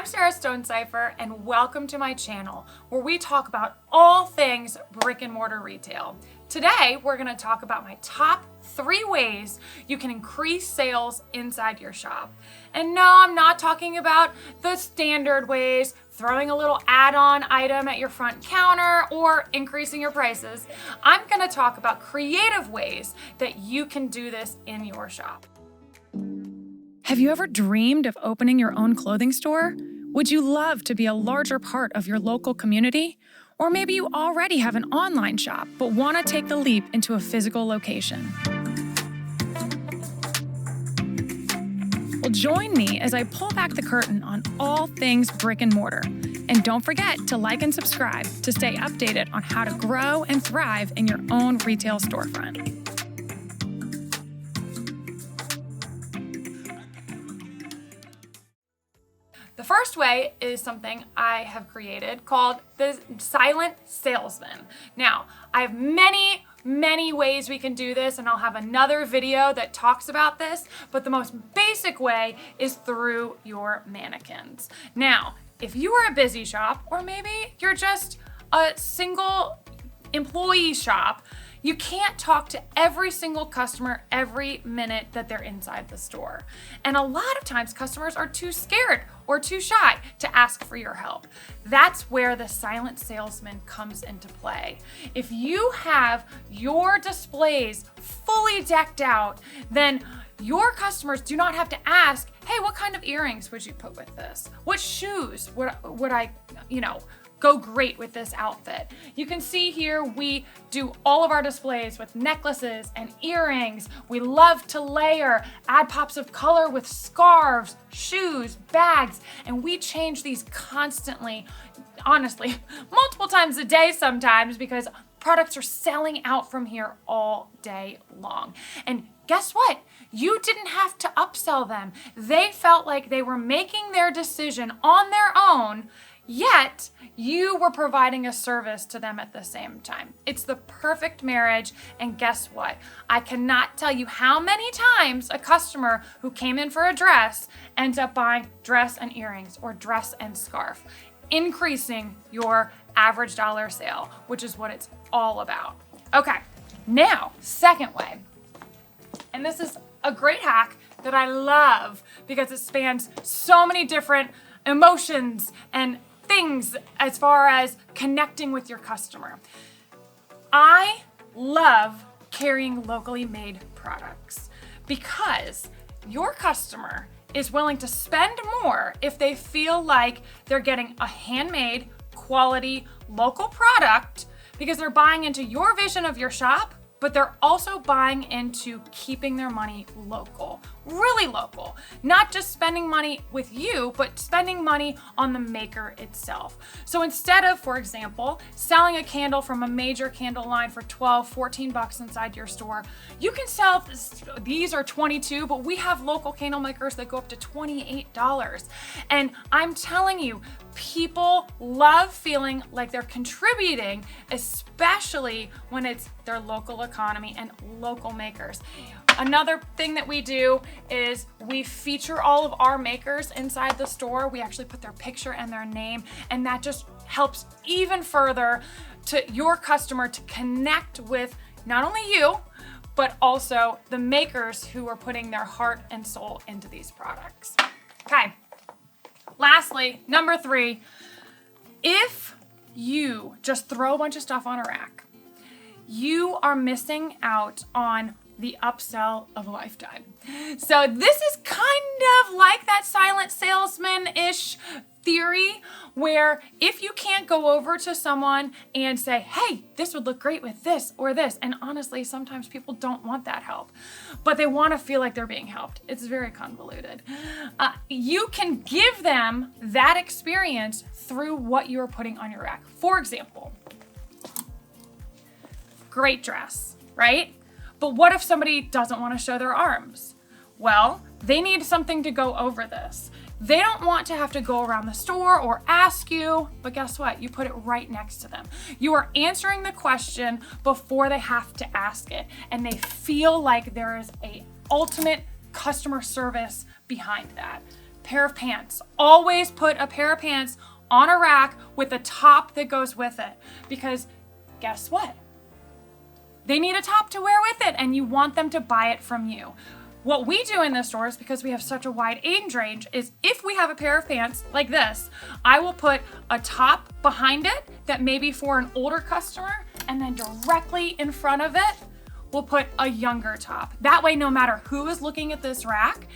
I'm stonecipher, and welcome to my channel where we talk about all things brick and mortar retail. Today, we're going to talk about my top 3 ways you can increase sales inside your shop. And no, I'm not talking about the standard ways, throwing a little add-on item at your front counter or increasing your prices. I'm going to talk about creative ways that you can do this in your shop. Have you ever dreamed of opening your own clothing store? Would you love to be a larger part of your local community? Or maybe you already have an online shop but want to take the leap into a physical location. Well, join me as I pull back the curtain on all things brick and mortar. And don't forget to like and subscribe to stay updated on how to grow and thrive in your own retail storefront. The first way is something I have created called the Silent Salesman. Now, I have many ways we can do this, and I'll have another video that talks about this, but the most basic way is through your mannequins. Now, if you are a busy shop, or maybe you're just a single employee shop, you can't talk to every single customer every minute that they're inside the store. And a lot of times customers are too scared or too shy to ask for your help. That's where the Silent Salesman comes into play. If you have your displays fully decked out, then your customers do not have to ask, hey, what kind of earrings would you put with this? What shoes would I go great with this outfit? You can see here we do all of our displays with necklaces and earrings. We love to layer, add pops of color with scarves, shoes, bags, and we change these constantly, honestly, multiple times a day sometimes, because products are selling out from here all day long. And guess what? You didn't have to upsell them. They felt like they were making their decision on their own, yet you were providing a service to them at the same time. It's the perfect marriage, and guess what? I cannot tell you how many times a customer who came in for a dress ends up buying dress and earrings or dress and scarf, increasing your average dollar sale, which is what it's all about. Okay, now, second way, and this is a great hack that I love because it spans so many different emotions and things as far as connecting with your customer. I love carrying locally made products because your customer is willing to spend more if they feel like they're getting a handmade, quality, local product because they're buying into your vision of your shop, but they're also buying into keeping their money local, really local. Not just spending money with you, but spending money on the maker itself. So instead of, for example, selling a candle from a major candle line for $12, $14 inside your store, you can sell, these are $22, but we have local candle makers that go up to $28. And I'm telling you, people love feeling like they're contributing, especially when it's their local economy and local makers. Another thing that we do is we feature all of our makers inside the store. We actually put their picture and their name, and that just helps even further to your customer to connect with not only you, but also the makers who are putting their heart and soul into these products. Okay. Lastly, number 3, if you just throw a bunch of stuff on a rack, you are missing out on the upsell of a lifetime. So this is kind of like that Silent Salesman-ish theory where if you can't go over to someone and say, hey, this would look great with this or this, and honestly, sometimes people don't want that help, but they want to feel like they're being helped. It's very convoluted. You can give them that experience through what you're putting on your rack. For example, great dress, right? But what if somebody doesn't want to show their arms? Well, they need something to go over this. They don't want to have to go around the store or ask you, but guess what? You put it right next to them. You are answering the question before they have to ask it, and they feel like there is a ultimate customer service behind that. pair of pants. Always put a pair of pants on a rack with a top that goes with it, because guess what? They need a top to wear with it, and you want them to buy it from you. What we do in the stores, because we have such a wide age range, is if we have a pair of pants like this, I will put a top behind it that may be for an older customer, and then directly in front of it, we'll put a younger top. That way, no matter who is looking at this rack,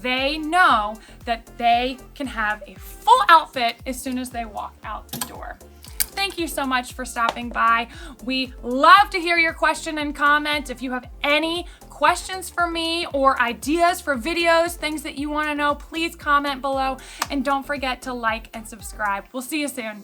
they know that they can have a full outfit as soon as they walk out the door. Thank you so much for stopping by. We love to hear your question and comment. If you have any questions for me or ideas for videos, things that you want to know, please comment below. And don't forget to like and subscribe. We'll see you soon.